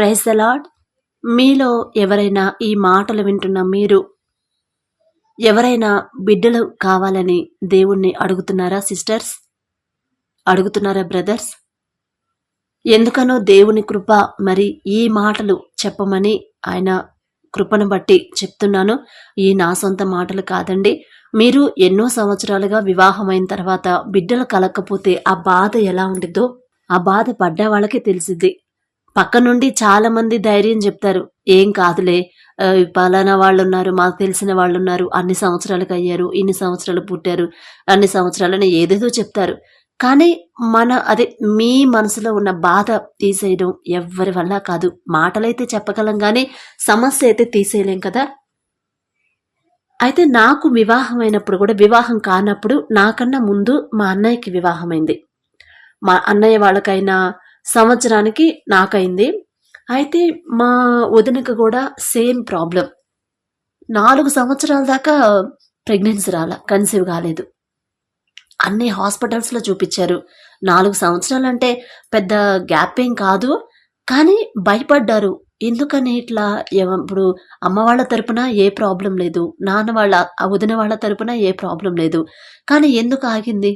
Praise the lord. మీలో ఎవరైనా ఈ మాటలు వింటున్న మీరు ఎవరైనా బిడ్డలు కావాలని దేవుణ్ణి అడుగుతున్నారా సిస్టర్స్? అడుగుతున్నారా బ్రదర్స్? ఎందుకనో దేవుని కృప మరి ఈ మాటలు చెప్పమని ఆయన కృపను బట్టి చెప్తున్నాను. ఈ నా సొంత మాటలు కాదండి. మీరు ఎన్నో సంవత్సరాలుగా వివాహమైన తర్వాత బిడ్డలు కలగకపోతే ఆ బాధ ఎలా ఉండిద్దో ఆ బాధ పడ్డ వాళ్ళకి తెలిసిద్ది. పక్క నుండి చాలా మంది ధైర్యం చెప్తారు, ఏం కాదులే, పలానా వాళ్ళు ఉన్నారు, మాకు తెలిసిన వాళ్ళు ఉన్నారు, అన్ని సంవత్సరాలకు అయ్యారు, ఇన్ని సంవత్సరాలు పుట్టారు, అన్ని సంవత్సరాలని ఏదేదో చెప్తారు. కానీ అదే మీ మనసులో ఉన్న బాధ తీసేయడం ఎవ్వరి వల్ల కాదు. మాటలైతే చెప్పగలం కానీ సమస్య అయితే తీసేయలేం కదా. అయితే నాకు వివాహం అయినప్పుడు కూడా, వివాహం కానప్పుడు నాకన్నా ముందు మా అన్నయ్యకి వివాహమైంది. మా అన్నయ్య వాళ్ళకైనా సంవత్సరానికి నాకైంది. అయితే మా వదినకు కూడా సేమ్ ప్రాబ్లం. 4 సంవత్సరాల దాకా ప్రెగ్నెన్సీ కన్సీవ్ కాలేదు. అన్ని హాస్పిటల్స్లో చూపించారు. 4 సంవత్సరాలంటే పెద్ద గ్యాప్ ఏం కాదు, కానీ భయపడ్డారు. ఎందుకని ఇట్లా? ఇప్పుడు అమ్మ వాళ్ళ తరపున ఏ ప్రాబ్లం లేదు, నాన్న వాళ్ళ వదిన వాళ్ళ తరపున ఏ ప్రాబ్లం లేదు, కానీ ఎందుకు ఆగింది,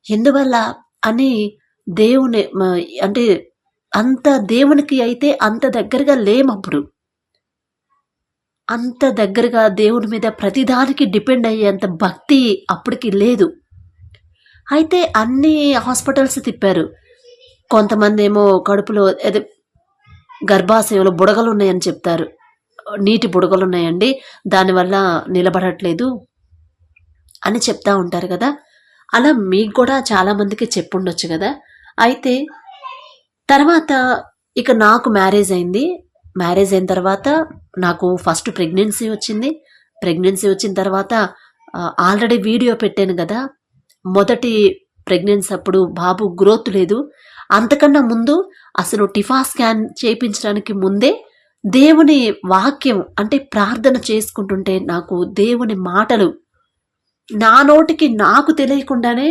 ఎందువల్ల అని దేవుని అంటే అంత దేవునికి అయితే అంత దగ్గరగా లేమప్పుడు, అంత దగ్గరగా దేవుని మీద ప్రతిదానికి డిపెండ్ అయ్యేంత భక్తి అప్పటికి లేదు. అయితే అన్ని హాస్పిటల్స్ తిప్పారు. కొంతమంది ఏమో కడుపులో అదే గర్భాశయంలో బుడగలు ఉన్నాయని చెప్తారు. నీటి బుడగలు ఉన్నాయండి, దానివల్ల నిలబడట్లేదు అని చెప్తా ఉంటారు కదా. అలా మీకు కూడా చాలా మందికి చెప్పుండొచ్చు కదా. అయితే తర్వాత ఇక నాకు మ్యారేజ్ అయింది. మ్యారేజ్ అయిన తర్వాత నాకు ఫస్ట్ ప్రెగ్నెన్సీ వచ్చింది. ప్రెగ్నెన్సీ వచ్చిన తర్వాత ఆల్రెడీ వీడియో పెట్టాను కదా, మొదటి ప్రెగ్నెన్సీ అప్పుడు బాబు గ్రోత్ లేదు. అంతకన్నా ముందు అసలు టిఫా స్కాన్ చేయించడానికి ముందే దేవుని వాక్యం అంటే ప్రార్థన చేసుకుంటుంటే నాకు దేవుని మాటలు నా నోటికి నాకు తెలియకుండానే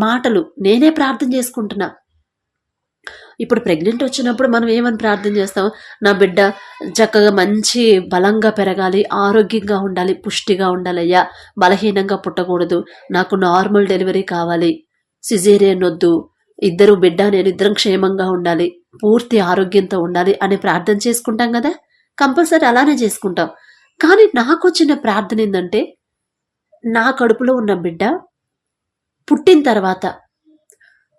మాటలు నేనే ప్రార్థన చేసుకుంటున్నా. ఇప్పుడు ప్రెగ్నెంట్ వచ్చినప్పుడు మనం ఏమని ప్రార్థన చేస్తాం? నా బిడ్డ చక్కగా మంచి బలంగా పెరగాలి, ఆరోగ్యంగా ఉండాలి, పుష్టిగా ఉండాలయ్యా, బలహీనంగా పుట్టకూడదు, నాకు నార్మల్ డెలివరీ కావాలి, సిజేరియన్ వద్దు, ఇద్దరు బిడ్డ నేను ఇద్దరం క్షేమంగా ఉండాలి, పూర్తి ఆరోగ్యంతో ఉండాలి అని ప్రార్థన చేసుకుంటాం కదా. కంపల్సరీ అలానే చేసుకుంటాం. కానీ నాకు వచ్చిన ప్రార్థన ఏంటంటే, నా కడుపులో ఉన్న బిడ్డ పుట్టిన తర్వాత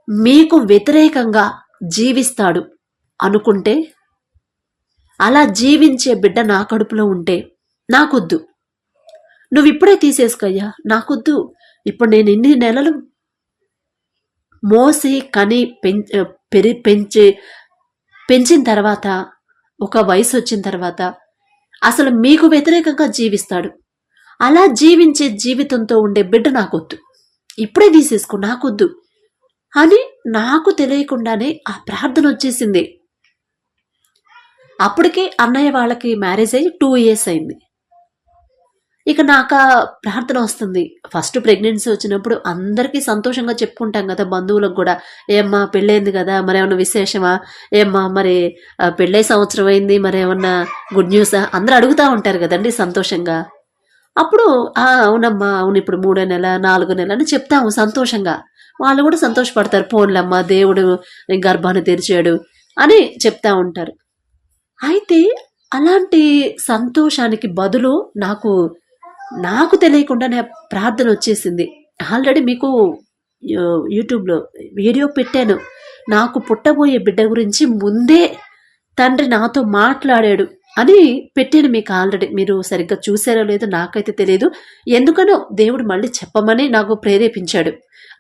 మీకు వ్యతిరేకంగా జీవిస్తాడు అనుకుంటే, అలా జీవించే బిడ్డ నా కడుపులో ఉంటే నాకొద్దు, నువ్వు ఇప్పుడే తీసేసుకోయ్యా, నాకొద్దు. ఇప్పుడు నేను ఇన్ని నెలలు మోసి కని పెంచిన తర్వాత ఒక వయసు వచ్చిన తర్వాత అసలు మీకు వ్యతిరేకంగా జీవిస్తాడు, అలా జీవించే జీవితంతో ఉండే బిడ్డ నాకొద్దు, ఇప్పుడే తీసేసుకో, నాకొద్దు అని నాకు తెలియకుండానే ఆ ప్రార్థన వచ్చేసింది. అప్పటికే అన్నయ్య వాళ్ళకి మ్యారేజ్ అయ్యి 2 years అయింది. ఇక నాకు ఆ ప్రార్థన వస్తుంది. ఫస్ట్ ప్రెగ్నెన్సీ వచ్చినప్పుడు అందరికీ సంతోషంగా చెప్పుకుంటాం కదా, బంధువులకు కూడా, ఏమ్మా పెళ్ళైంది కదా, మరేమన్నా విశేషమా, ఏమ్మా మరి పెళ్ళై సంవత్సరం అయింది, మరేమన్నా గుడ్ న్యూసా, అందరూ అడుగుతూ ఉంటారు కదండి సంతోషంగా. అప్పుడు అవునమ్మా, అవును, ఇప్పుడు 3వ నెల 4వ నెల అని చెప్తాము సంతోషంగా. వాళ్ళు కూడా సంతోషపడతారు, పోన్లమ్మా దేవుడు గర్భాన్ని తెరిచాడు అని చెప్తా ఉంటారు. అయితే అలాంటి సంతోషానికి బదులు నాకు తెలియకుండానే ప్రార్థన వచ్చేసింది. ఆల్రెడీ మీకు యూట్యూబ్లో వీడియో పెట్టాను. నాకు పుట్టబోయే బిడ్డ గురించి ముందే తండ్రి నాతో మాట్లాడాడు అని పెట్టాను మీకు ఆల్రెడీ. మీరు సరిగ్గా చూసారో లేదో నాకైతే తెలియదు. ఎందుకనో దేవుడు మళ్ళీ చెప్పమని నాకు ప్రేరేపించాడు.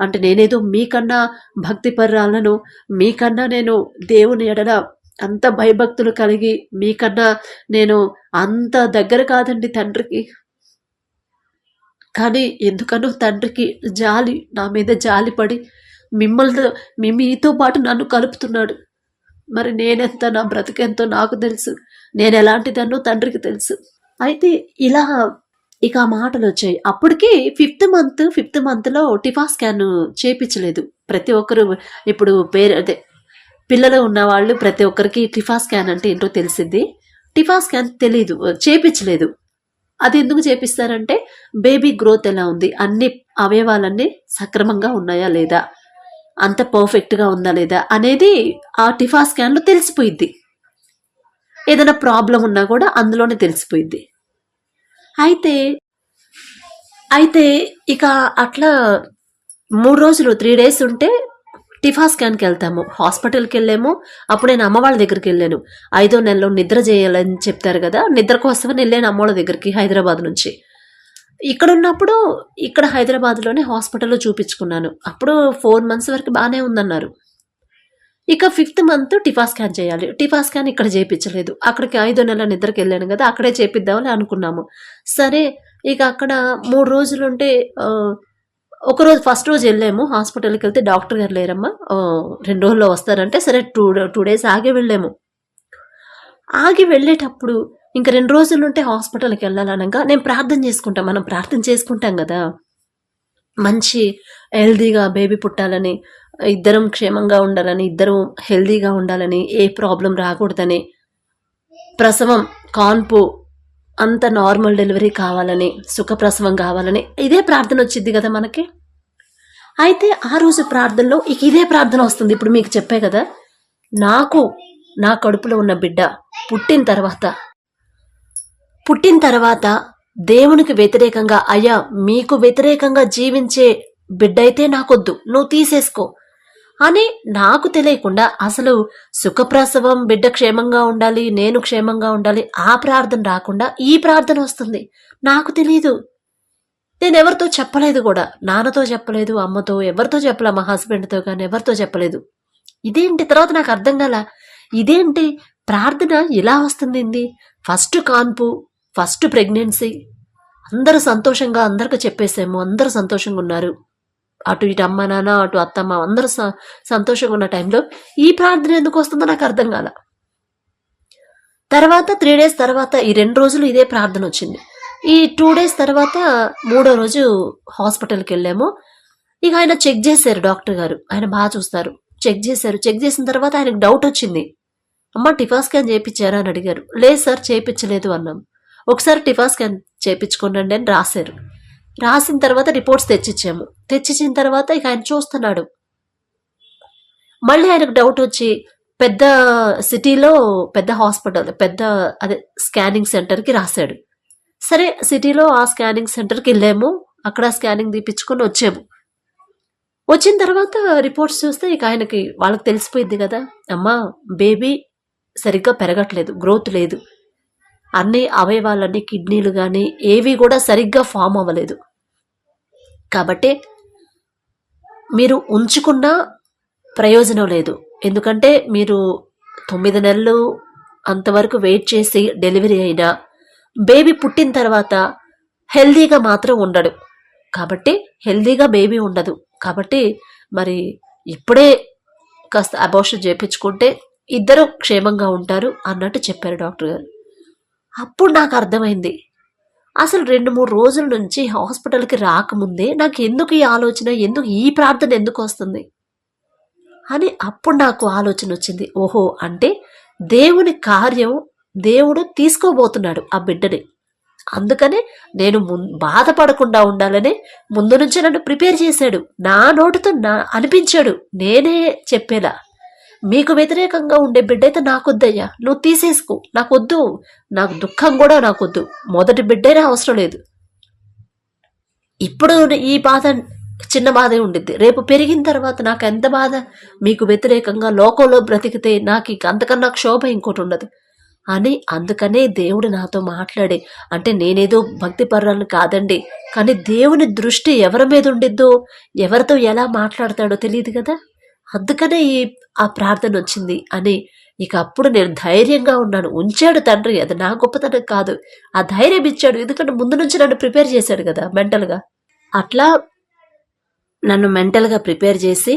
అంటే నేనేదో మీకన్నా భక్తిపర్రాలను, మీకన్నా నేను దేవుని ఎడల అంత భయభక్తులు కలిగి, మీకన్నా నేను అంత దగ్గర కాదండి తండ్రికి. కానీ ఎందుకనో తండ్రికి జాలి, నా మీద జాలి పడి మీతో పాటు నన్ను కలుపుతున్నాడు. మరి నేనెంత, నా బ్రతికెంతో నాకు తెలుసు, నేను ఎలాంటిదన్నో తండ్రికి తెలుసు. అయితే ఇలా ఇక ఆ మాటలు వచ్చాయి. అప్పటికి 5th మంత్లో టిఫా స్కాన్ చేయించలేదు ప్రతి ఒక్కరు. ఇప్పుడు పిల్లలు ఉన్న వాళ్ళు ప్రతి ఒక్కరికి టిఫా స్కాన్ అంటే ఏంటో తెలిసింది. టిఫా స్కాన్ తెలీదు, చేపించలేదు. అది ఎందుకు చేపిస్తారంటే బేబీ గ్రోత్ ఎలా ఉంది, అన్ని అవయవాలన్నీ సక్రమంగా ఉన్నాయా లేదా, అంత పర్ఫెక్ట్గా ఉందా లేదా అనేది ఆ టిఫా స్కాన్లో తెలిసిపోయిద్ది. ఏదైనా ప్రాబ్లం ఉన్నా కూడా అందులోనే తెలిసిపోయిద్ది. అయితే అయితే ఇక అట్లా 3 రోజులు 3 days ఉంటే టిఫా స్కాన్కి వెళ్తాము. హాస్పిటల్కి వెళ్ళాము. అప్పుడు నేను అమ్మ వాళ్ళ దగ్గరికి వెళ్ళాను. 5వ నెలలో నిద్ర చేయాలని చెప్తారు కదా, నిద్ర కోసమని వెళ్ళాను అమ్మ వాళ్ళ దగ్గరికి హైదరాబాద్ నుంచి. ఇక్కడ ఉన్నప్పుడు ఇక్కడ హైదరాబాద్లోనే హాస్పిటల్లో చూపించుకున్నాను. అప్పుడు 4 months వరకు బాగానే ఉందన్నారు. ఇక 5th month టిఫా స్కాన్ చేయాలి. టిఫా స్కాన్ ఇక్కడ చేయించలేదు. అక్కడికి 5వ నెల నిద్రకి వెళ్ళాను కదా, అక్కడే చేపిద్దామని అనుకున్నాము. సరే ఇక అక్కడ 3 రోజులుంటే ఒకరోజు ఫస్ట్ రోజు వెళ్ళాము హాస్పిటల్కి. వెళ్తే డాక్టర్ గారు లేరమ్మా, 2 రోజుల్లో వస్తారంటే సరే 2 days ఆగి వెళ్ళాము. ఆగి వెళ్ళేటప్పుడు ఇంకా 2 రోజులుంటే హాస్పిటల్కి వెళ్ళాలనగా నేను ప్రార్థన చేసుకుంటాం. మనం ప్రార్థన చేసుకుంటాం కదా, మంచి హెల్దీగా బేబీ పుట్టాలని, ఇద్దరం క్షేమంగా ఉండాలని, ఇద్దరం హెల్దీగా ఉండాలని, ఏ ప్రాబ్లం రాకూడదని, ప్రసవం కాన్పు అంత నార్మల్ డెలివరీ కావాలని, సుఖప్రసవం కావాలని ఇదే ప్రార్థన వచ్చింది కదా మనకి. అయితే ఆ రోజు ప్రార్థనలో ఇదే ప్రార్థన వస్తుంది. ఇప్పుడు మీకు చెప్పే కదా, నాకు నా కడుపులో ఉన్న బిడ్డ పుట్టిన తర్వాత దేవునికి వ్యతిరేకంగా, అయ్యా మీకు వ్యతిరేకంగా జీవించే బిడ్డ అయితే నాకొద్దు, నువ్వు తీసేసుకో అని నాకు తెలియకుండా, అసలు సుఖప్రసవం బిడ్డ క్షేమంగా ఉండాలి, నేను క్షేమంగా ఉండాలి, ఆ ప్రార్థన రాకుండా ఈ ప్రార్థన వస్తుంది. నాకు తెలీదు. నేను ఎవరితో చెప్పలేదు కూడా, నాన్నతో చెప్పలేదు, అమ్మతో ఎవరితో చెప్పలే, మా హస్బెండ్తో కానీ ఎవరితో చెప్పలేదు. ఇదేంటి తర్వాత నాకు అర్థం కాల, ఇదేంటి ప్రార్థన ఇలా వస్తుంది. ఫస్ట్ కాన్పు, ఫస్ట్ ప్రెగ్నెన్సీ, అందరూ సంతోషంగా అందరికి చెప్పేసాము, అందరూ సంతోషంగా ఉన్నారు. అటు ఇటు అమ్మ నాన్న, అటు అత్తమ్మ అందరూ సంతోషంగా ఉన్న టైంలో ఈ ప్రార్థన ఎందుకు వస్తుందో నాకు అర్థం కాల. తర్వాత 3 days తర్వాత ఈ 2 రోజులు ఇదే ప్రార్థన వచ్చింది. ఈ 2 days తర్వాత 3వ రోజు హాస్పిటల్కి వెళ్ళాము. ఇక ఆయన చెక్ చేశారు డాక్టర్ గారు, ఆయన బాగా చూస్తారు. చెక్ చేసిన తర్వాత ఆయనకు డౌట్ వచ్చింది. అమ్మ టిఫా స్కాన్ చేయించారా అని అడిగారు. లేదు సార్ చేయించలేదు అన్నాం. ఒకసారి టిఫా స్కాన్ చేయించుకోండి అని రాశారు. రాసిన తర్వాత రిపోర్ట్స్ తెచ్చిచ్చిన తర్వాత ఇక ఆయన చూస్తున్నాడు. మళ్ళీ ఆయనకు డౌట్ వచ్చి పెద్ద సిటీలో పెద్ద హాస్పిటల్, అదే స్కానింగ్ సెంటర్కి రాశాడు. సరే సిటీలో ఆ స్కానింగ్ సెంటర్కి వెళ్ళాము. అక్కడ స్కానింగ్ తీపించుకొని వచ్చాము. వచ్చిన తర్వాత రిపోర్ట్స్ చూస్తే ఇక ఆయనకి వాళ్ళకి తెలిసిపోయింది కదా, అమ్మా బేబీ సరిగ్గా పెరగట్లేదు, గ్రోత్ లేదు, అన్ని అవయవాలన్నీ కిడ్నీలు కానీ ఏవి కూడా సరిగ్గా ఫామ్ అవ్వలేదు. కాబట్టి మీరు ఉంచుకున్న ప్రయోజనం లేదు. ఎందుకంటే మీరు 9 నెలలు అంతవరకు వెయిట్ చేసి డెలివరీ అయినా బేబీ పుట్టిన తర్వాత హెల్దీగా మాత్రం ఉండడు. కాబట్టి హెల్దీగా బేబీ ఉండదు. కాబట్టి మరి ఇప్పుడే కాస్త అబార్షన్ చేయించుకుంటే ఇద్దరు క్షేమంగా ఉంటారు అన్నట్టు చెప్పారు డాక్టర్ గారు. అప్పుడు నాకు అర్థమైంది, అసలు 2-3 రోజుల నుంచి హాస్పిటల్కి రాకముందే నాకు ఎందుకు ఈ ఆలోచన, ఎందుకు ఈ ప్రార్థన ఎందుకు వస్తుంది అని అప్పుడు నాకు ఆలోచన వచ్చింది. ఓహో, అంటే దేవుని కార్యం దేవుడు తీసుకోబోతున్నాడు ఆ బిడ్డని. అందుకనే నేను బాధపడకుండా ఉండాలని ముందు నుంచే నన్ను ప్రిపేర్ చేశాడు. నా నోటితో అనిపించాడు, నేనే చెప్పేలా, మీకు వ్యతిరేకంగా ఉండే బిడ్డ అయితే నాకొద్దయ్యా, నువ్వు తీసేసుకో, నాకొద్దు, నాకు దుఃఖం కూడా నాకొద్దు, మొదటి బిడ్డైనా అవసరం లేదు. ఇప్పుడు ఈ బాధ చిన్న బాధే ఉండిద్ది, రేపు పెరిగిన తర్వాత నాకు ఎంత బాధ, మీకు వ్యతిరేకంగా లోకంలో బ్రతికితే నాకు అంతకన్నా క్షోభ ఇంకోటి ఉండదు అని. అందుకనే దేవుడు నాతో మాట్లాడే, అంటే నేనేదో భక్తి పర్రాలను కాదండి, కానీ దేవుని దృష్టి ఎవరి మీద ఉండిద్దో, ఎవరితో ఎలా మాట్లాడతాడో తెలియదు కదా, అందుకనే ఆ ప్రార్థన వచ్చింది అని. ఇక అప్పుడు నేను ధైర్యంగా ఉన్నాను. ఉంచాడు తండ్రి, అది నా గొప్పతనం కాదు, ఆ ధైర్యం ఇచ్చాడు. ఎందుకంటే ముందు నుంచి నన్ను ప్రిపేర్ చేశాడు కదా మెంటల్గా. అట్లా నన్ను మెంటల్గా ప్రిపేర్ చేసి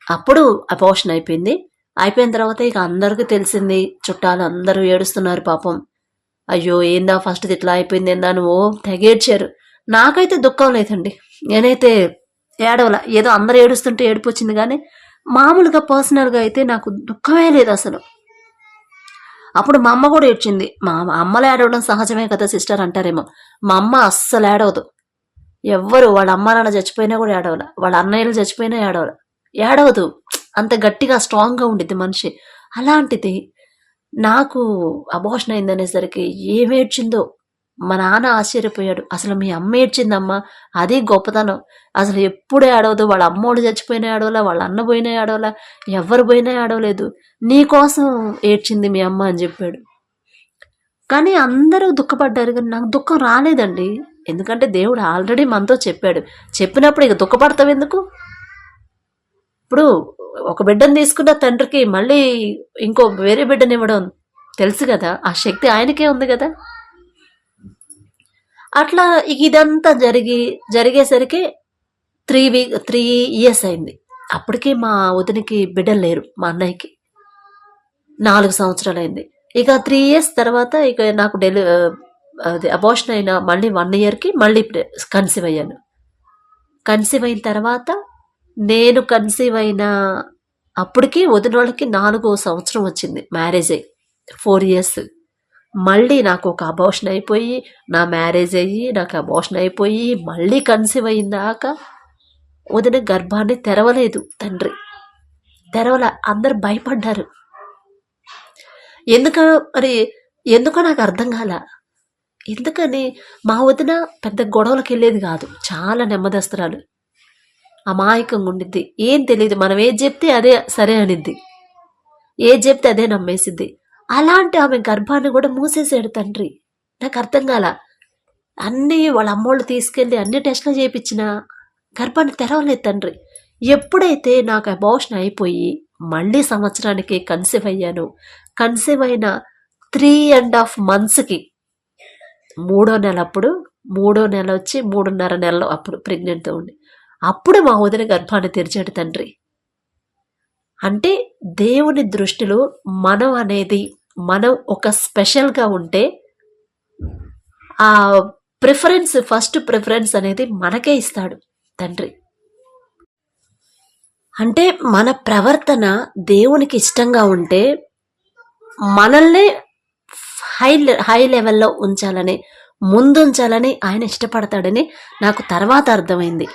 అప్పుడు అబార్షన్ అయిపోయింది. అయిపోయిన తర్వాత ఇక అందరికీ తెలిసింది, చుట్టాలు అందరూ ఏడుస్తున్నారు పాపం. అయ్యో ఏందా ఫస్ట్ ఇట్లా అయిపోయింది ఏందా అని తెగేడ్చారు. నాకైతే దుఃఖం లేదండి, నేనైతే ఏడవల. ఏదో అందరూ ఏడుస్తుంటే ఏడుపు వచ్చింది, కానీ మామూలుగా పర్సనల్గా అయితే నాకు దుఃఖమే లేదు అసలు. అప్పుడు మా అమ్మ కూడా ఏడ్చింది. మా అమ్మలు ఏడవడం సహజమే కదా సిస్టర్ అంటారేమో. మా అమ్మ అస్సలు ఏడవదు. ఎవ్వరు వాళ్ళ అమ్మ నాన్న చచ్చిపోయినా కూడా ఏడవల, వాళ్ళ అన్నయ్యలు చచ్చిపోయినా ఏడవదు. అంత గట్టిగా స్ట్రాంగ్గా ఉండిద్ది మనిషి. అలాంటిది నాకు అబార్షన్ అయిందనేసరికి ఏమేడ్చిందో. మా నాన్న ఆశ్చర్యపోయాడు. అసలు మీ అమ్మ ఏడ్చిందమ్మా, అది గొప్పతనం. అసలు ఎప్పుడు ఏడవదు. వాళ్ళ అమ్మోడు చచ్చిపోయినా ఏడవలా, వాళ్ళ అన్న పోయినా ఏడవలా, ఎవరు పోయినా ఏడవలేదు. నీకోసం ఏడ్చింది మీ అమ్మ అని చెప్పాడు. కానీ అందరూ దుఃఖపడ్డారు, కానీ నాకు దుఃఖం రాలేదండి. ఎందుకంటే దేవుడు ఆల్రెడీ మనతో చెప్పాడు. చెప్పినప్పుడు ఇక దుఃఖపడతావు ఎందుకు? ఇప్పుడు ఒక బిడ్డను తీసుకున్న తండ్రికి మళ్ళీ ఇంకో వేరే బిడ్డని ఇవ్వడం తెలుసు కదా, ఆ శక్తి ఆయనకే ఉంది కదా. అట్లా ఇదంతా జరిగేసరికి 3 years అయింది. అప్పటికే మా వదినికి బిడ్డలు లేరు, మా అన్నయ్యకి 4 సంవత్సరాలు అయింది. ఇక 3 years తర్వాత ఇక నాకు అబార్షన్ అయిన మళ్ళీ 1 yearకి మళ్ళీ కన్సీవ్ అయ్యాను. కన్సీవ్ అయిన తర్వాత నేను కన్సీవ్ అయిన అప్పటికి వదిన వాళ్ళకి 4వ సంవత్సరం వచ్చింది మ్యారేజ్ అయ్యి, 4 years. మళ్ళీ నాకు ఒక అబార్షన్ అయిపోయి, నా మ్యారేజ్ అయ్యి నాకు అబార్షన్ అయిపోయి, మళ్ళీ కన్సీవ్ అయిందాక వదిన గర్భాన్ని తెరవలేదు తండ్రి. అందరు భయపడ్డారు. ఎందుకో నాకు అర్థం కాల. ఎందుకని మా వదిన పెద్ద గొడవలకు వెళ్ళేది కాదు, చాలా నెమ్మదస్తురాలు, అమాయకంగా ఉండిద్ది. ఏం తెలియదు, మనం ఏది చెప్తే అదే సరే అనిద్ది, ఏది చెప్తే అదే నమ్మేసిద్ది. అలాంటి ఆమె గర్భాన్ని కూడా మూసేసాడు తండ్రి. నాకు అర్థం కాల. అన్నీ వాళ్ళ అమ్మోళ్ళు తీసుకెళ్ళి అన్ని టెస్టులు చేయించిన గర్భాన్ని తెరవలేదు తండ్రి. ఎప్పుడైతే నాకు అబార్షన్ అయిపోయి మళ్ళీ సంవత్సరానికి కన్సీవ్ అయ్యాను, కన్సీవ్ అయిన 3.5 monthsకి 3వ నెల, అప్పుడు 3వ నెల వచ్చి 3.5 నెలలో అప్పుడు ప్రెగ్నెంట్తో ఉండి, అప్పుడు మా వదిన గర్భాన్ని తెరిచాడు తండ్రి. అంటే దేవుని దృష్టిలో మనం ఒక స్పెషల్గా ఉంటే ఆ ఫస్ట్ ప్రిఫరెన్స్ అనేది మనకే ఇస్తాడు తండ్రి. అంటే మన ప్రవర్తన దేవునికి ఇష్టంగా ఉంటే మనల్ని హై లెవెల్లో ఉంచాలని, ముందుంచాలని ఆయన ఇష్టపడతాడని నాకు తర్వాత అర్థమైంది.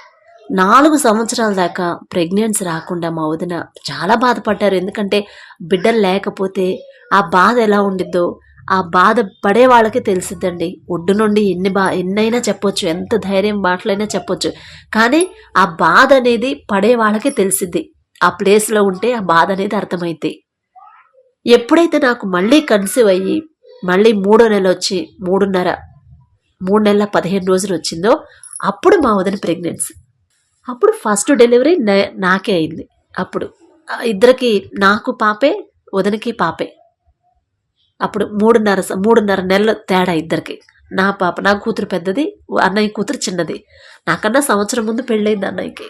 4 సంవత్సరాల దాకా ప్రెగ్నెన్సీ రాకుండా మా వదిన చాలా బాధపడ్డారు. ఎందుకంటే బిడ్డలు లేకపోతే ఆ బాధ ఎలా ఉండిద్దో ఆ బాధ పడే వాళ్ళకి తెలిసిద్దండి. ఒడ్డు నుండి ఎన్నైనా చెప్పొచ్చు, ఎంత ధైర్యం మాటలైనా చెప్పొచ్చు, కానీ ఆ బాధ అనేది పడే వాళ్ళకి తెలిసిద్ది. ఆ ప్లేస్లో ఉంటే ఆ బాధ అనేది అర్థమైద్ది. ఎప్పుడైతే నాకు మళ్ళీ కన్సీవ్ అయ్యి మళ్ళీ 3వ నెల వచ్చి 3 నెలల 15 రోజులు వచ్చిందో అప్పుడు మా వదిన ప్రెగ్నెన్సీ. అప్పుడు ఫస్ట్ డెలివరీ నాకే అయింది. అప్పుడు ఇద్దరికి, నాకు పాపే వదినకి పాపే. అప్పుడు 3.5 నెలల తేడా ఇద్దరికి. నా కూతురు పెద్దది, అన్నయ్య కూతురు చిన్నది. నాకన్నా సంవత్సరం ముందు పెళ్ళైంది అన్నయ్యకి.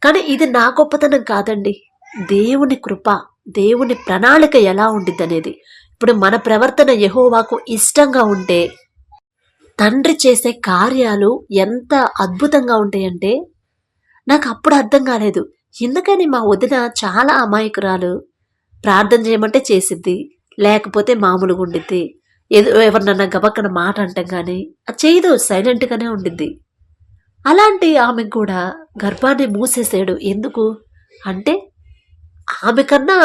కానీ ఇది నా గొప్పతనం కాదండి, దేవుని కృప, దేవుని ప్రణాళిక ఎలా ఉండిద్ది అనేది. ఇప్పుడు మన ప్రవర్తన యెహోవాకు ఇష్టంగా ఉంటే తండ్రి చేసే కార్యాలు ఎంత అద్భుతంగా ఉంటాయంటే నాకు అప్పుడు అర్థం కాలేదు. ఎందుకని మా వదిన చాలా అమాయకురాలు, ప్రార్థన చేయమంటే చేసిద్ది, లేకపోతే మామూలుగా ఉండిద్ది. ఎవరినన్నా గబక్కన మాట అంటాం కానీ అది చేయదు, సైలెంట్గానే ఉండిద్ది. అలాంటి ఆమెకు కూడా గర్భాన్ని మూసేసాడు. ఎందుకు అంటే ఆమె కన్నా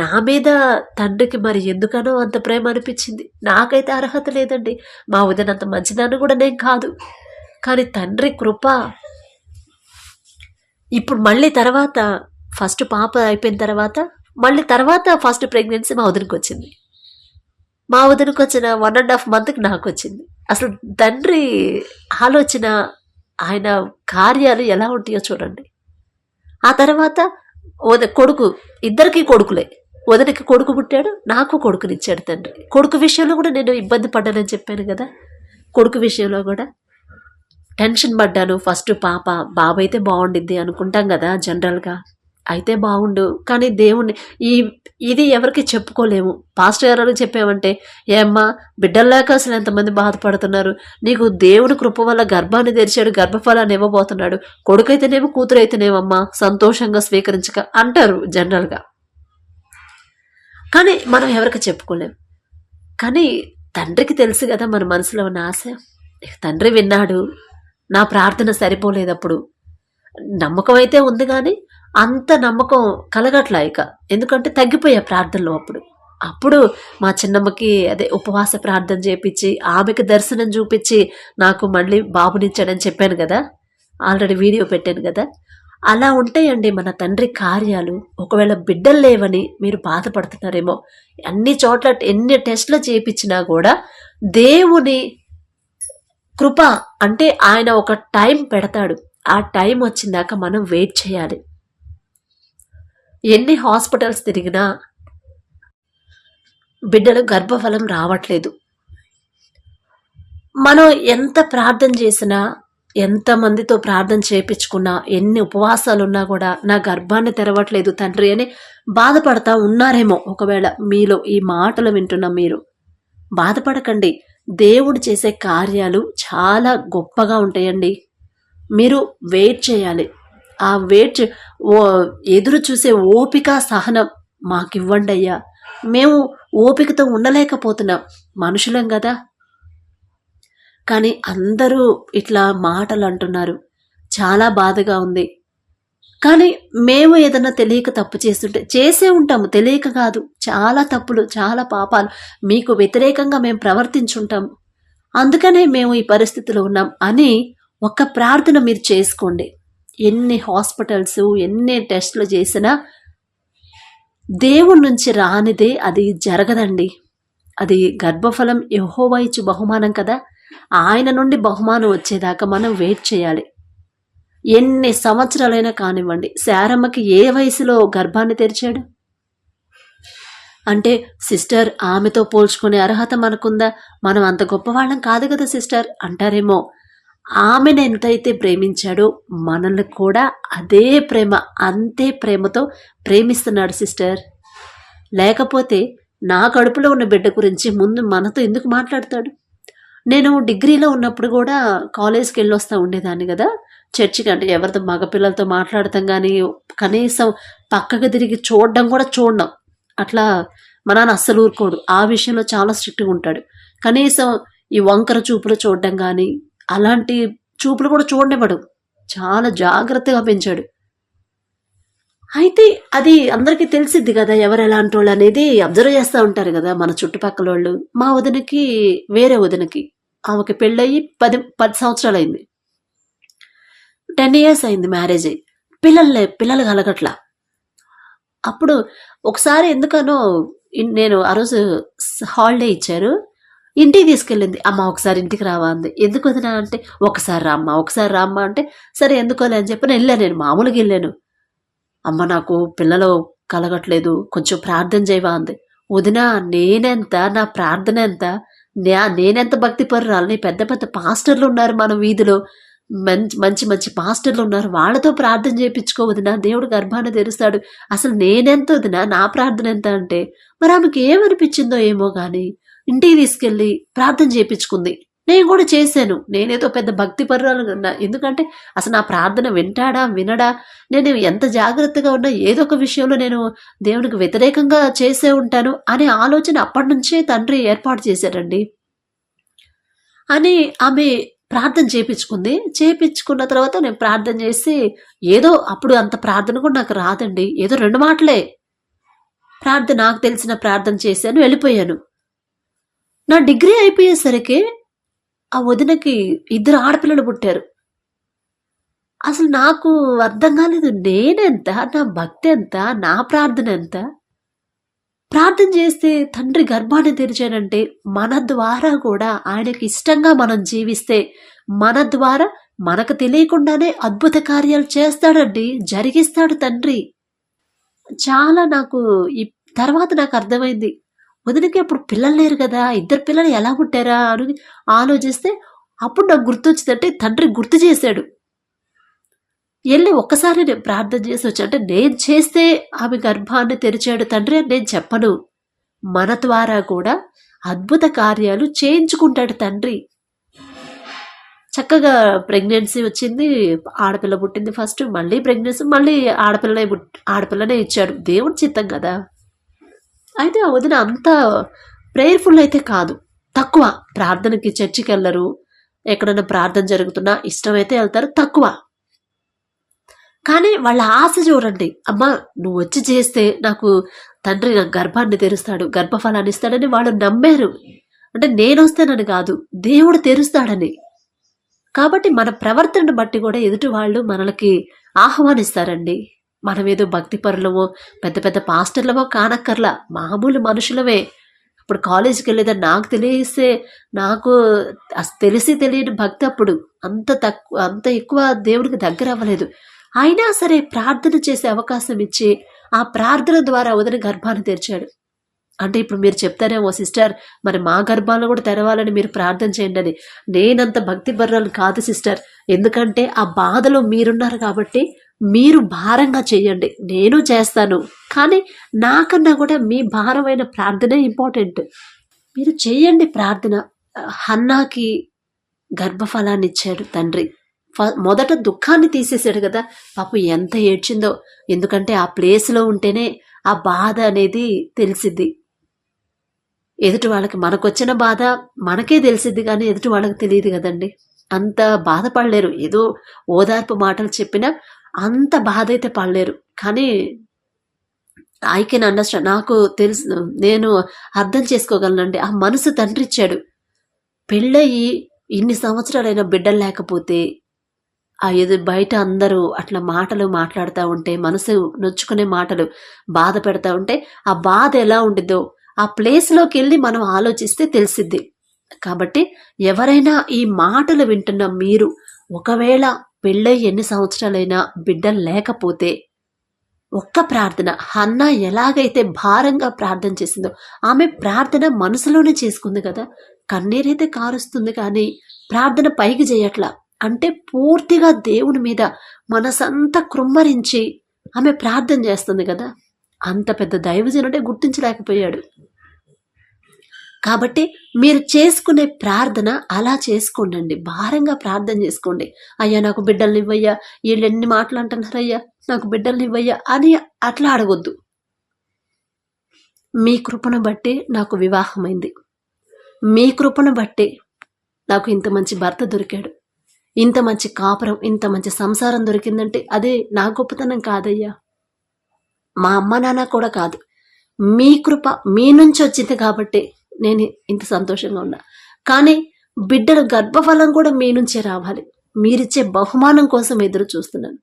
నా మీద తండ్రికి మరి ఎందుకనో అంత ప్రేమ అనిపించింది. నాకైతే అర్హత లేదండి, మా వదినంత మంచిదాన్ని కూడా నేను కాదు, కానీ తండ్రి కృప. ఇప్పుడు మళ్ళీ తర్వాత ఫస్ట్ పాప అయిపోయిన తర్వాత ఫస్ట్ ప్రెగ్నెన్సీ మా వదినకి వచ్చింది. మా వదినకి వచ్చిన 1.5 monthకి నాకు వచ్చింది. అసలు తండ్రి ఆలోచన, ఆయన కార్యాలు ఎలా ఉంటాయో చూడండి. ఆ తర్వాత కొడుకు, ఇద్దరికి కొడుకులే. వదినకి కొడుకు పుట్టాడు, నాకు కొడుకునిచ్చాడు తండ్రి. కొడుకు విషయంలో కూడా నేను ఇబ్బంది పడ్డానని చెప్పాను కదా. కొడుకు విషయంలో కూడా టెన్షన్ పడ్డాను. ఫస్ట్ బాబు అయితే బాగుండిద్ది అనుకుంటాం కదా జనరల్గా. అయితే బాగుండు. కానీ దేవుణ్ణి ఈ ఇది ఎవరికి చెప్పుకోలేము. పాస్టర్ గారికి చెప్పామంటే, "ఏమ్మా బిడ్డలు లేక అసలు ఎంతమంది బాధపడుతున్నారు. నీకు దేవుడు కృప వల్ల గర్భాన్ని తెరిచాడు. గర్భఫలాన్ని ఇవ్వబోతున్నాడు. కొడుకైతేనేమో కూతురైతేనేమమ్మా సంతోషంగా స్వీకరించక" అంటారు జనరల్‌గా. కానీ మనం ఎవరికి చెప్పుకోలేం. కానీ తండ్రికి తెలుసు గదా మన మనసులో ఉన్న ఆశ. తండ్రి విన్నాడు. నా ప్రార్థన సరిపోలేదప్పుడు. నమ్మకం అయితే ఉంది గానీ, అంత నమ్మకం కలగట్లా ఇక. ఎందుకంటే తగ్గిపోయా ప్రార్థనలో అప్పుడు. అప్పుడు మా చిన్నమ్మకి అదే ఉపవాస ప్రార్థన చేపిచ్చి, ఆమెకి దర్శనం చూపిచ్చి, నాకు మళ్ళీ బాబునిచ్చాడని చెప్పాను గదా! ఆల్రెడీ వీడియో పెట్టాను గదా! అలా ఉంటాయండి మన తండ్రి కార్యాలు. ఒకవేళ బిడ్డలు లేవని మీరు బాధపడుతున్నారేమో. అన్ని చోట్ల ఎన్ని టెస్ట్‌లు చేపిచ్చినా గూడా దేవుని కృప అంటే ఆయన ఒక టైం పెడతాడు. ఆ టైం వచ్చిందాక మనం వెయిట్ చేయాలి. ఎన్ని హాస్పిటల్స్ తిరిగినా బిడ్డలు గర్భఫలం రావట్లేదు. మనం ఎంత ప్రార్థన చేసినా, ఎంతమందితో ప్రార్థన చేపించుకున్నా, ఎన్ని ఉపవాసాలున్నా కూడా నా గర్భాన్ని తెరవట్లేదు తండ్రి అని బాధపడతా ఉన్నారేమో. ఒకవేళ మీలో ఈ మాటలు వింటున్న మీరు బాధపడకండి. దేవుడు చేసే కార్యాలు చాలా గొప్పగా ఉంటాయండి. మీరు వెయిట్ చేయాలి. ఆ వెయిట్ ఎదురు చూసే ఓపిక సహనం మాకివ్వండి అయ్యా. మేము ఓపికతో ఉండలేకపోతున్నాం, మనుషులం కదా. కానీ అందరూ ఇట్లా మాటలు అంటున్నారు. చాలా బాధగా ఉంది. కానీ మేము ఏదన్నా తెలియక తప్పు చేస్తుంటే చేసే ఉంటాము, తెలియక కాదు. చాలా తప్పులు, చాలా పాపాలు మీకు వ్యతిరేకంగా మేము ప్రవర్తించుంటాము. అందుకనే మేము ఈ పరిస్థితిలో ఉన్నాం అని ఒక్క ప్రార్థన మీరు చేసుకోండి. ఎన్ని హాస్పిటల్స్, ఎన్ని టెస్టులు చేసినా దేవుడి నుంచి రానిదే అది జరగదండి. అది గర్భఫలం యెహోవా ఇచ్చు బహుమానం కదా. ఆయన నుండి బహుమానం వచ్చేదాకా మనం వెయిట్ చేయాలి. ఎన్ని సంవత్సరాలైనా కానివ్వండి. శారమ్మకి ఏ వయసులో గర్భాన్ని తెరిచాడు? అంటే సిస్టర్ ఆమెతో పోల్చుకునే అర్హత మనకుందా? మనం అంత గొప్పవాళ్ళం కాదు కదా సిస్టర్ అంటారేమో. ఆమెను ఎంతైతే ప్రేమించాడో మనల్ని కూడా అదే ప్రేమ, అంతే ప్రేమతో ప్రేమిస్తున్నాడు సిస్టర్. లేకపోతే నా కడుపులో ఉన్న బిడ్డ గురించి ముందు మనతో ఎందుకు మాట్లాడతాడు? నేను డిగ్రీలో ఉన్నప్పుడు కూడా కాలేజ్కి వెళ్ళొస్తూ ఉండేదాన్ని కదా, చర్చికి. అంటే ఎవరితో మగపిల్లలతో మాట్లాడతాం కానీ కనీసం పక్కకు తిరిగి చూడడం కూడా చూడడం. అట్లా మా నాన్న అస్సలు ఊరుకోడు. ఆ విషయంలో చాలా స్ట్రిక్ట్గా ఉంటాడు. కనీసం ఈ వంకర చూపులు చూడడం కానీ అలాంటి చూపులు కూడా చూడనివ్వడు. చాలా జాగ్రత్తగా పెంచాడు. అయితే అది అందరికీ తెలిసిద్ది కదా ఎవరు ఎలాంటి వాళ్ళు అనేది. అబ్జర్వ్ చేస్తూ ఉంటారు కదా మన చుట్టుపక్కల వాళ్ళు. మా వదినకి వేరే వదినకి ఆమెకి పెళ్ళయి 10 సంవత్సరాలు అయింది. 10 years అయింది మ్యారేజ్ అయ్యి. పిల్లలు కలగట్లా. అప్పుడు ఒకసారి ఎందుకనో నేను ఆ రోజు హాలిడే ఇచ్చారు, ఇంటికి తీసుకెళ్ళింది. అమ్మ ఒకసారి ఇంటికి రావా అంది. ఎందుకు వదినా అంటే, ఒకసారి రామ్మా అంటే, సరే ఎందుకోలే అని చెప్పి నేను మామూలుగా వెళ్ళాను. అమ్మ నాకు పిల్లలు కలగట్లేదు, కొంచెం ప్రార్థన చేయవా అంది. వదినా నేనెంత, నా ప్రార్థన ఎంత, నేనెంత భక్తి పరురాలని. పెద్ద పెద్ద పాస్టర్లు ఉన్నారు మన వీధిలో, మంచి మంచి పాస్టర్లు ఉన్నారు, వాళ్ళతో ప్రార్థన చేయించుకో వదినా, దేవుడు గర్భాన్ని తెరుస్తాడు. అసలు నేనెంత వదినా, నా ప్రార్థన ఎంత అంటే, మరి ఆమెకి ఏమనిపించిందో ఏమో కానీ ఇంటికి తీసుకెళ్ళి ప్రార్థన చేయించుకుంది. నేను కూడా చేశాను. నేనేదో పెద్ద భక్తి పరురాలు, ఎందుకంటే అసలు నా ప్రార్థన వినడా, నేను ఎంత జాగ్రత్తగా ఉన్నా ఏదో ఒక విషయంలో నేను దేవునికి వ్యతిరేకంగా చేసే ఉంటాను అనే ఆలోచన అప్పటి నుంచే తండ్రి ఏర్పాటు చేశారండి. అని ఆమె ప్రార్థన చేయించుకుంది. చేయించుకున్న తర్వాత నేను ప్రార్థన చేసి, ఏదో అప్పుడు అంత ప్రార్థన కూడా నాకు రాదండి. ఏదో 2 మాటలే ప్రార్థన, నాకు తెలిసిన ప్రార్థన చేశాను, వెళ్ళిపోయాను. నా డిగ్రీ అయిపోయేసరికి ఆ వదినకి 2 ఆడపిల్లలు పుట్టారు. అసలు నాకు అర్థం కాలేదు. నేనెంత, నా భక్తి ఎంత, నా ప్రార్థన ఎంత. ప్రార్థన చేస్తే తండ్రి గర్భాన్ని తెరిచాడంటే మన ద్వారా కూడా ఆయనకి ఇష్టంగా మనం జీవిస్తే మన ద్వారా మనకు తెలియకుండానే అద్భుత కార్యాలు చేస్తాడండి, జరిగిస్తాడు తండ్రి. చాలా నాకు ఈ తర్వాత నాకు అర్థమైంది. వదినకి అప్పుడు పిల్లలు లేరు కదా, 2 పిల్లలు ఎలా పుట్టారా అని ఆలోచిస్తే అప్పుడు నాకు గుర్తొచ్చిందంటే తండ్రి గుర్తు చేశాడు. వెళ్ళి ఒక్కసారి నేను ప్రార్థన చేసి వచ్చి, అంటే నేను చేస్తే ఆమె గర్భాన్ని తెరిచాడు తండ్రి అని నేను చెప్పను. మన ద్వారా కూడా అద్భుత కార్యాలు చేయించుకుంటాడు తండ్రి. చక్కగా ప్రెగ్నెన్సీ వచ్చింది, ఆడపిల్ల పుట్టింది ఫస్ట్, మళ్ళీ ప్రెగ్నెన్సీ, మళ్ళీ ఆడపిల్లనే ఇచ్చాడు. దేవుడి చిత్తం కదా. అయితే ఆ వదిన అంత ప్రేయర్ఫుల్ అయితే కాదు, తక్కువ. ప్రార్థనకి చర్చికి వెళ్ళరు, ఎక్కడైనా ప్రార్థన జరుగుతున్నా ఇష్టమైతే వెళ్తారు, తక్కువ. కానీ వాళ్ళ ఆశ చూడండి, అమ్మా నువ్వు వచ్చి చేస్తే నాకు తండ్రి నా గర్భాన్ని తెరుస్తాడు, గర్భఫలాన్ని ఇస్తాడని వాళ్ళు నమ్మారు. అంటే నేను వస్తానని కాదు, దేవుడు తెరుస్తాడని. కాబట్టి మన ప్రవర్తనను బట్టి కూడా ఎదుటి వాళ్ళు మనకి ఆహ్వానిస్తారండి. మనమేదో భక్తి పరులమో పెద్ద పెద్ద పాస్టర్లమో కానక్కర్లా, మామూలు మనుషులమే. ఇప్పుడు కాలేజీకి వెళ్ళేదని నాకు తెలిస్తే, నాకు తెలిసి తెలియని భక్తి అప్పుడు అంత ఎక్కువ దేవుడికి దగ్గర అవ్వలేదు. అయినా సరే ప్రార్థన చేసే అవకాశం ఇచ్చి ఆ ప్రార్థన ద్వారా వదిన గర్భాన్ని తెరిచాడు. అంటే ఇప్పుడు మీరు చెప్తారేమో, సిస్టర్ మరి మా గర్భాలను కూడా తెరవాలని మీరు ప్రార్థన చేయండి అని. నేనంత భక్తి బర్రాలు కాదు సిస్టర్, ఎందుకంటే ఆ బాధలో మీరున్నారు కాబట్టి మీరు భారంగా చేయండి, నేను చేస్తాను. కానీ నాకన్నా కూడా మీ భారమైన ప్రార్థనే ఇంపార్టెంట్. మీరు చేయండి ప్రార్థన. హన్నాకి గర్భఫలాన్ని ఇచ్చాడు తండ్రి. మొదట దుఃఖాన్ని తీసేసాడు కదా. పాపం ఎంత ఏడ్చిందో, ఎందుకంటే ఆ ప్లేస్లో ఉంటేనే ఆ బాధ అనేది తెలిసిద్ది. ఎదుటి వాళ్ళకి మనకొచ్చిన బాధ మనకే తెలిసిద్ది, కానీ ఎదుటి వాళ్ళకి తెలియదు కదండి. అంత బాధపడలేరు. ఏదో ఓదార్పు మాటలు చెప్పినా అంత బాధ అయితే పడలేరు. కానీ ఐ కెన్ అండర్స్టాండ్, నాకు తెలుసు, నేను అర్థం చేసుకోగలనండి. ఆ మనసు తండ్రి ఇచ్చాడు. పెళ్ళయి ఇన్ని సంవత్సరాలైనా బిడ్డలు లేకపోతే బయట అందరూ అట్లా మాటలు మాట్లాడుతూ ఉంటే, మనసు నొచ్చుకునే మాటలు బాధ పెడతా ఉంటే ఆ బాధ ఎలా ఉండిద్దో ఆ ప్లేస్లోకి వెళ్ళి మనం ఆలోచిస్తే తెలిసిద్ది. కాబట్టి ఎవరైనా ఈ మాటలు వింటున్న మీరు, ఒకవేళ పెళ్ళై ఎన్ని సంవత్సరాలైనా బిడ్డలు లేకపోతే ఒక్క ప్రార్థన, హన్నా ఎలాగైతే భారంగా ప్రార్థన చేసిందో, ఆమె ప్రార్థన మనసులోనే చేసుకుంది కదా. కన్నీరైతే కారుస్తుంది కానీ ప్రార్థన పైకి చేయట్లా. అంటే పూర్తిగా దేవుని మీద మనసంతా కృమ్మరించి ఆమె ప్రార్థన చేస్తుంది కదా. అంత పెద్ద దైవజనుడే గుర్తించలేకపోయాడు. కాబట్టి మీరు చేసుకునే ప్రార్థన అలా చేసుకోండి, భారంగా ప్రార్థన చేసుకోండి. అయ్యా నాకు బిడ్డల్ని ఇవ్వయ్యా, వీళ్ళు ఎన్ని మాటలు అంటున్నారయ్యా, నాకు బిడ్డల్ని ఇవ్వయ్యా అని అట్లా అడగొద్దు. మీ కృపను బట్టి నాకు వివాహమైంది, మీ కృపను బట్టి నాకు ఇంత మంచి భర్త దొరికాడు, ఇంత మంచి కాపురం, ఇంత మంచి సంసారం దొరికిందంటే అదే నా గొప్పతనం కాదయ్యా, మా అమ్మ నాన్న కూడా కాదు, మీ కృప మీ నుంచి వచ్చింది కాబట్టి నేను ఇంత సంతోషంగా ఉన్నా. కానీ బిడ్డల గర్భఫలం కూడా మీ నుంచే రావాలి. మీరిచ్చే బహుమానం కోసం ఎదురు చూస్తున్నాను.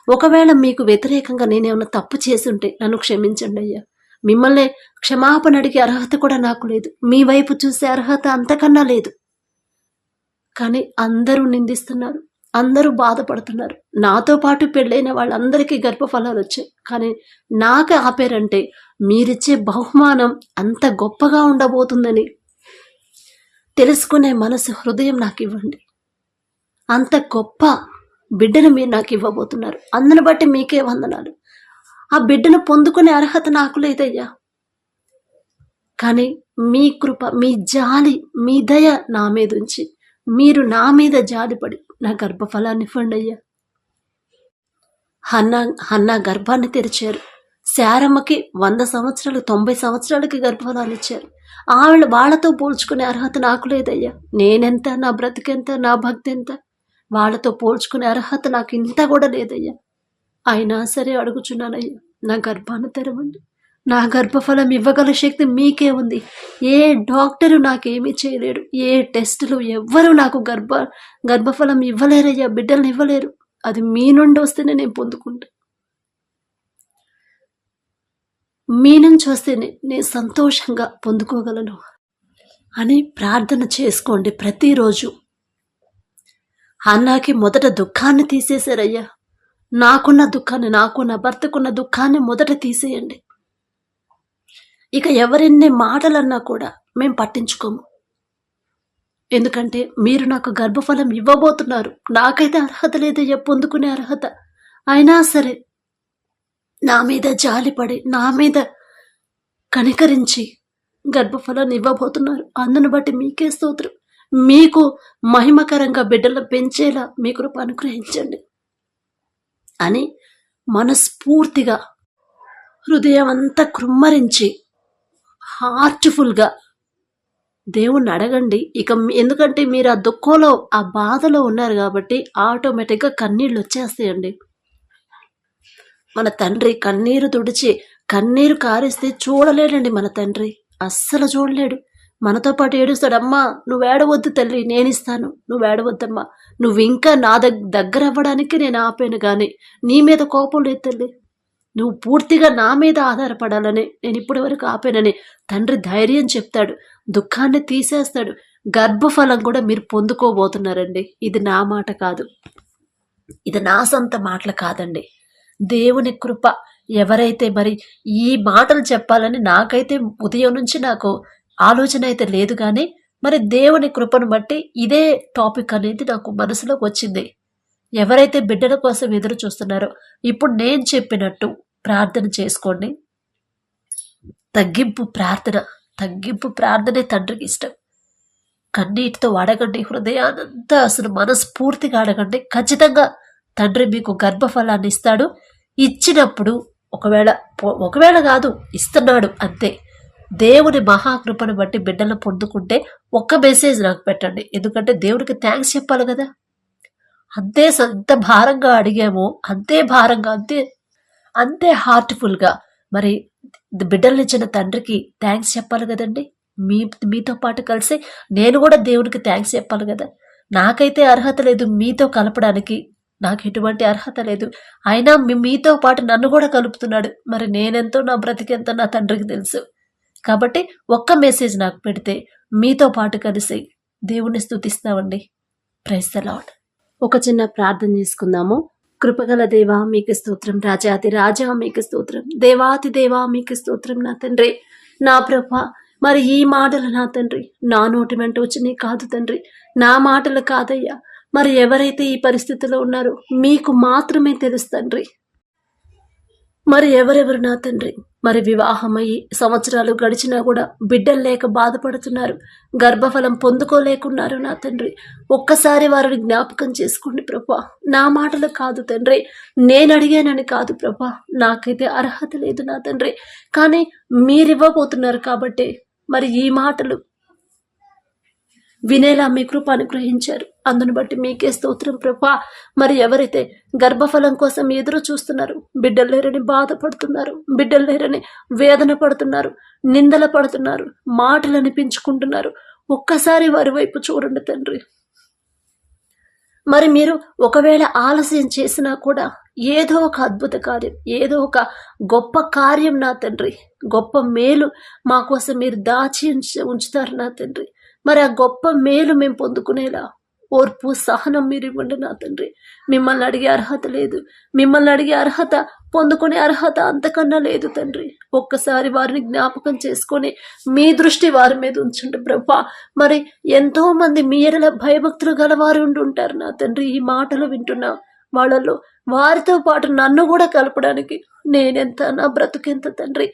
ఒకవేళ మీకు వ్యతిరేకంగా నేనేమన్నా తప్పు చేసి ఉంటే నన్ను క్షమించండి అయ్యా. మిమ్మల్ని క్షమాపణ అడిగే అర్హత కూడా నాకు లేదు, మీ వైపు చూసే అర్హత అంతకన్నా లేదు. కానీ అందరూ నిందిస్తున్నారు, అందరూ బాధపడుతున్నారు. నాతో పాటు పెళ్ళైన వాళ్ళందరికీ గర్భఫలాలు వచ్చాయి, కానీ నాకు ఆపేరంటే మీరిచ్చే బహుమానం అంత గొప్పగా ఉండబోతుందని తెలుసుకునే మనసు, హృదయం నాకు ఇవ్వండి. అంత గొప్ప బిడ్డను మీరు నాకు ఇవ్వబోతున్నారు, అందుని బట్టి మీకే వందనాలు. ఆ బిడ్డను పొందుకునే అర్హత నాకు లేదయ్యా, కానీ మీ కృప, మీ జాలి, మీ దయ నా మీద ఉంచి మీరు నా మీద జాలిపడి నా గర్భఫలాన్ని ఇవ్వండి అయ్యా. హన్నా గర్భాన్ని తెరిచారు. శారమ్మకి 100 సంవత్సరాలు 90 సంవత్సరాలకి గర్భఫలాన్ని ఇచ్చారు. వాళ్ళతో పోల్చుకునే అర్హత నాకు లేదయ్యా. నేనెంత, నా బ్రతికెంత, నా భక్తి ఎంత, వాళ్ళతో పోల్చుకునే అర్హత నాకు ఇంత కూడా లేదయ్యా. అయినా సరే అడుగుచున్నానయ్యా, నా గర్భాన్ని తెరవండి. నా గర్భఫలం ఇవ్వగల శక్తి మీకే ఉంది. ఏ డాక్టరు నాకేమీ చేయలేడు, ఏ టెస్టులు ఎవ్వరూ నాకు గర్భఫలం ఇవ్వలేరయ్యా, బిడ్డలను ఇవ్వలేరు. అది మీ నుండి వస్తేనే నేను పొందుకుంటా, మీ నుంచి వస్తేనే నేను సంతోషంగా పొందుకోగలను అని ప్రార్థన చేసుకోండి ప్రతిరోజు. హన్నాకి మొదట దుఃఖాన్ని తీసేశారయ్యా. నాకున్న దుఃఖాన్ని, నా భర్తకున్న దుఃఖాన్ని మొదట తీసేయండి. ఇక ఎవరెన్ని మాటలన్నా కూడా మేము పట్టించుకోము, ఎందుకంటే మీరు నాకు గర్భఫలం ఇవ్వబోతున్నారు. నాకైతే అర్హత లేదయ్యా పొందుకునే అర్హత. అయినా సరే నా మీద జాలిపడి నా మీద కనికరించి గర్భఫలాన్ని ఇవ్వబోతున్నారు. అందును బట్టి మీకే స్తోత్రం. మీకు మహిమకరంగా బిడ్డలు పెంచేలా మీ కృప అనుగ్రహించండి అని మనస్ఫూర్తిగా హృదయం అంతా కృమ్మరించి హార్ట్ఫుల్గా దేవుణ్ణి అడగండి. ఎందుకంటే మీరు ఆ దుఃఖంలో ఆ బాధలో ఉన్నారు కాబట్టి ఆటోమేటిక్గా కన్నీళ్ళు వచ్చేస్తాయండి. మన తండ్రి కన్నీరు తుడిచి కన్నీరు కారిస్తే చూడలేడండి మన తండ్రి, అస్సలు చూడలేడు. మనతో పాటు ఏడుస్తాడు. అమ్మా నువ్వు ఏడవద్దు తల్లి, నేను ఇస్తాను, నువ్వు ఏడవద్దమ్మా, నువ్వు ఇంకా నా దగ్గర అవ్వడానికి నేను ఆపాను, కానీ నీ మీద కోపం లేదు తల్లి, నువ్వు పూర్తిగా నా మీద ఆధారపడాలని నేను ఇప్పటి వరకు ఆపానని తండ్రి ధైర్యం చెప్తాడు, దుఃఖాన్ని తీసేస్తాడు. గర్భఫలం కూడా మీరు పొందుకోబోతున్నారండి. ఇది నా మాట కాదు, ఇది నా సొంత మాటలు కాదండి, దేవుని కృప. ఎవరైతే మరి ఈ మాటలు చెప్పాలని నాకైతే ఉదయం నుంచి నాకు ఆలోచన అయితే లేదు, కానీ మరి దేవుని కృపను బట్టి ఇదే టాపిక్ అనేది నాకు మనసులోకి వచ్చింది. ఎవరైతే బిడ్డల కోసం ఎదురు చూస్తున్నారో ఇప్పుడు నేను చెప్పినట్టు ప్రార్థన చేసుకోండి. తగ్గింపు ప్రార్థనే తండ్రికి ఇష్టం. కన్నీటితో అడగండి, హృదయానంతా అసలు మనస్ఫూర్తిగా అడగండి. ఖచ్చితంగా తండ్రి మీకు గర్భఫలాన్ని ఇస్తాడు. ఇచ్చినప్పుడు ఒకవేళ కాదు, ఇస్తున్నాడు అంతే. దేవుని మహాకృపను బట్టి బిడ్డలు పొందుకుంటే ఒక్క మెసేజ్ నాకు పెట్టండి, ఎందుకంటే దేవుడికి థ్యాంక్స్ చెప్పాలి కదా. అంతే ఎంత భారంగా అడిగామో అంతే భారంగా అంతే హార్ట్ఫుల్గా మరి బిడ్డలు ఇచ్చిన తండ్రికి థ్యాంక్స్ చెప్పాలి కదండి. మీతో పాటు కలిసి నేను కూడా దేవుడికి థ్యాంక్స్ చెప్పాలి కదా. నాకైతే అర్హత లేదు మీతో కలపడానికి, నాకు ఎటువంటి అర్హత లేదు. అయినా మీతో పాటు నన్ను కూడా కలుపుతున్నాడు. మరి నేనెంతో నా బ్రతికెంతో నా తండ్రికి తెలుసు. కాబట్టి ఒక్క మెసేజ్ నాకు పెడితే మీతో పాటు కలిసి దేవుణ్ణి స్తుతిస్తామండి. Praise the lord. ఒక చిన్న ప్రార్థన చేసుకుందాము. కృపగల దేవా మీకు స్తోత్రం, రాజాతి రాజా మీకు స్తోత్రం, దేవాతి దేవా మీకు స్తోత్రం నా తండ్రి, నా ప్రభా. మరి ఈ మాటలు నా తండ్రి నా నోటి వెంట వచ్చినాయి కాదు తండ్రి, నా మాటలు కాదయ్యా. మరి ఎవరైతే ఈ పరిస్థితిలో ఉన్నారో మీకు మాత్రమే తెలుసు తండ్రి. మరి ఎవరెవరు నా తండ్రి మరి వివాహమయ్యి సంవత్సరాలు గడిచినా కూడా బిడ్డలు లేక బాధపడుతున్నారు, గర్భఫలం పొందుకోలేకున్నారు నా తండ్రి. ఒక్కసారి వారిని జ్ఞాపకం చేసుకోండి ప్రభా. నా మాటలు కాదు తండ్రి, నేను అడిగానని కాదు ప్రభా, నాకైతే అర్హత లేదు నా తండ్రి, కానీ మీరివ్వబోతున్నారు కాబట్టి మరి ఈ మాటలు వినేలా మీ కృప అనుగ్రహించారు. అందును బట్టి మీకే స్తోత్రం ప్రభా. మరి ఎవరైతే గర్భఫలం కోసం ఎదురు చూస్తున్నారు, బిడ్డలు లేరని బాధపడుతున్నారు, బిడ్డలు లేరని వేదన పడుతున్నారు, నిందల పడుతున్నారు, మాటలు అనిపించుకుంటున్నారు, ఒక్కసారి వారి వైపు చూడండి తండ్రి. మరి మీరు ఒకవేళ ఆలస్యం చేసినా కూడా ఏదో ఒక అద్భుత కార్యం, ఏదో ఒక గొప్ప కార్యం నా తండ్రి, గొప్ప మేలు మా కోసం మీరు దాచి ఉంచుతారు నా తండ్రి. మరి ఆ గొప్ప మేలు మేము పొందుకునేలా ఓర్పు సహనం మీరు ఇవ్వండి నా తండ్రి. మిమ్మల్ని అడిగే అర్హత లేదు, మిమ్మల్ని అడిగే అర్హత పొందుకునే అర్హత అంతకన్నా లేదు తండ్రి. ఒక్కసారి వారిని జ్ఞాపకం చేసుకొని మీ దృష్టి వారి మీద ఉంచండి ప్రభా. మరి ఎంతో మంది మీ ఎడల భయభక్తులు గలవారు ఉంటుంటారు నా తండ్రి. ఈ మాటలు వింటున్నా వాళ్ళలో వారితో పాటు నన్ను కూడా కలపడానికి నేనెంత, నా బ్రతుకెంత తండ్రి.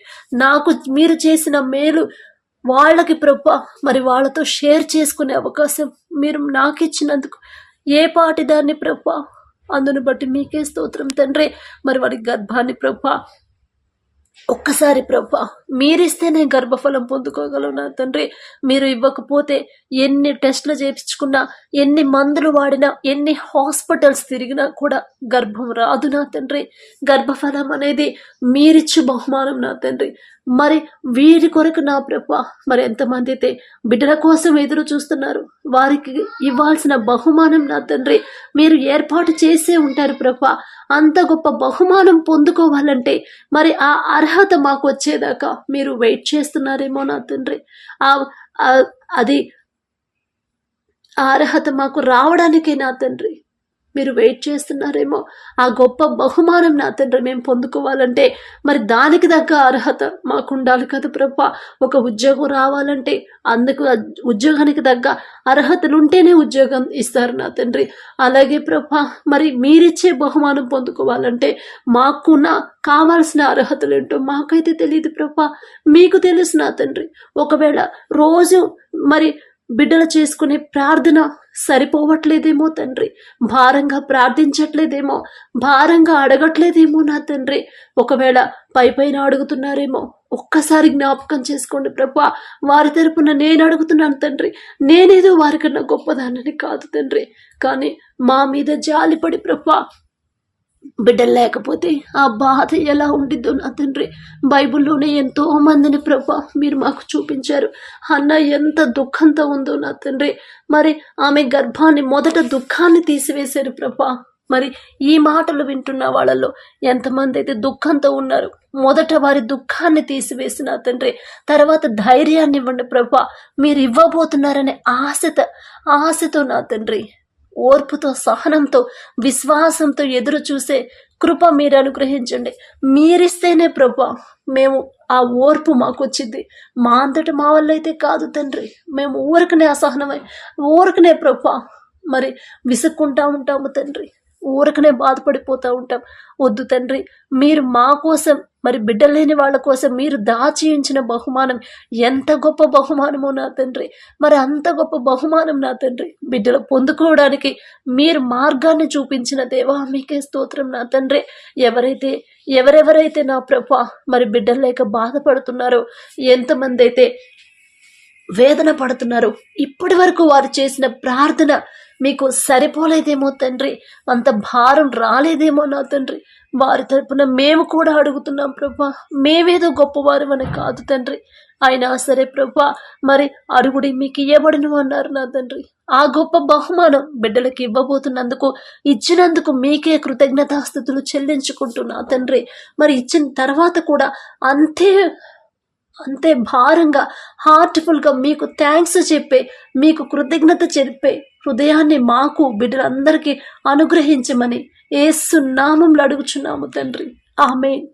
నాకు మీరు చేసిన మేలు వాళ్ళకి ప్రభా మరి వాళ్ళతో షేర్ చేసుకునే అవకాశం మీరు నాకు ఇచ్చినందుకు ఏ పాటి దాన్ని ప్రభా, అందును బట్టి మీకే స్తోత్రం తండ్రి. మరి వారి గర్భాన్ని ప్రభా ఒక్కసారి ప్రభా మీరిస్తేనే గర్భఫలం పొందుకోగలవు నా తండ్రి. మీరు ఇవ్వకపోతే ఎన్ని టెస్టులు చేయించుకున్నా, ఎన్ని మందులు వాడినా, ఎన్ని హాస్పిటల్స్ తిరిగినా కూడా గర్భం రాదు నా తండ్రి. గర్భఫలం అనేది మీరిచ్చు బహుమానం నా తండ్రి. మరి వీరి కొరకు నా ప్రభా మరి ఎంతమంది అయితే బిడ్డల కోసం ఎదురు చూస్తున్నారు, వారికి ఇవ్వాల్సిన బహుమానం నా తండ్రి మీరు ఏర్పాటు చేసే ఉంటారు ప్రభా. అంత గొప్ప బహుమానం పొందుకోవాలంటే మరి ఆ అర్హత మాకు వచ్చేదాకా మీరు వెయిట్ చేస్తున్నారేమో నా తండ్రి. అది ఆ అర్హత మాకు రావడానికే నా తండ్రి మీరు వెయిట్ చేస్తున్నారేమో. ఆ గొప్ప బహుమానం నా తండ్రి మేము పొందుకోవాలంటే మరి దానికి తగ్గ అర్హత మాకు ఉండాలి కదా ప్రభా. ఒక ఉద్యోగం రావాలంటే అందుకు ఉద్యోగానికి తగ్గ అర్హతలు ఉంటేనే ఉద్యోగం ఇస్తారు నా తండ్రి. అలాగే ప్రభా మరి మీరిచ్చే బహుమానం పొందుకోవాలంటే మాకున్న కావాల్సిన అర్హతలు ఏంటో మాకైతే తెలియదు ప్రభా, మీకు తెలుసు నా తండ్రి. ఒకవేళ రోజు మరి బిడ్డలు చేసుకునే ప్రార్థన సరిపోవట్లేదేమో తండ్రి, భారంగా ప్రార్థించట్లేదేమో, భారంగా అడగట్లేదేమో నా తండ్రి. ఒకవేళ పైన అడుగుతున్నారేమో, ఒక్కసారి జ్ఞాపకం చేసుకోండి ప్రభా. వారి తరపున నేను అడుగుతున్నాను తండ్రి. నేనేదో వారికన్నా గొప్పదానని కాదు తండ్రి, కానీ మా మీద జాలిపడి ప్రభా బిడ్డలు లేకపోతే ఆ బాధ ఎలా ఉండిద్దో నా తండ్రి. బైబిల్లోనే ఎంతో మందిని ప్రభా మీరు మాకు చూపించారు. అన్న ఎంత దుఃఖంతో ఉందో నా తండ్రి. మరి ఆమె గర్భాన్ని మొదట దుఃఖాన్ని తీసివేశారు ప్రభా. మరి ఈ మాటలు వింటున్న వాళ్ళలో ఎంతమంది అయితే దుఃఖంతో ఉన్నారు, మొదట వారి దుఃఖాన్ని తీసివేసిన తండ్రి, తర్వాత ధైర్యాన్ని ఇవ్వండి ప్రభా. మీరు ఇవ్వబోతున్నారనే ఆశతో నా తండ్రి ఓర్పుతో, సహనంతో, విశ్వాసంతో ఎదురు చూసే కృప మీరు అనుగ్రహించండి. మీరిస్తేనే ప్రభా మేము ఆ ఓర్పు మాకు వచ్చింది. మా అంతటి మా వల్ల అయితే కాదు తండ్రి. మేము ఊరకనే అసహనమై ఊరకనే ప్రభా మరి విసుక్కుంటా ఉంటాము తండ్రి, ఊరకనే బాధపడిపోతూ ఉంటాం. వద్దు తండ్రి, మీరు మా కోసం మరి బిడ్డలేని వాళ్ళ కోసం మీరు దాచి ఉంచిన బహుమానం ఎంత గొప్ప బహుమానమో నా తండ్రి. మరి అంత గొప్ప బహుమానం నా తండ్రి బిడ్డలు పొందుకోవడానికి మీరు మార్గాన్ని చూపించిన దేవా మీకే స్తోత్రం నా తండ్రి. ఎవరెవరైతే నా ప్రభా మరి బిడ్డలు లేక బాధపడుతున్నారో, ఎంతమంది అయితే వేదన పడుతున్నారు, ఇప్పటి వరకు వారు చేసిన ప్రార్థన మీకు సరిపోలేదేమో తండ్రి, అంత భారం రాలేదేమో నా తండ్రి. వారి తరపున మేము కూడా అడుగుతున్నాం ప్రభా. మేమేదో గొప్పవారు అని కాదు తండ్రి, అయినా సరే ప్రభా మరి అడుగుడి మీకు ఇవ్వబడును అన్నారు నా తండ్రి. ఆ గొప్ప బహుమానం బిడ్డలకి ఇచ్చినందుకు మీకే కృతజ్ఞతాస్థుతులు చెల్లించుకుంటున్నా తండ్రి. మరి ఇచ్చిన తర్వాత కూడా అంతే భారంగా, హార్ట్ఫుల్గా మీకు థ్యాంక్స్ చెప్పే, మీకు కృతజ్ఞత చెప్పే హృదయాన్ని మాకు బిడ్డలందరికీ అనుగ్రహించమని యేసు నామములో అడుగుచున్నాము తండ్రి. ఆమేన్.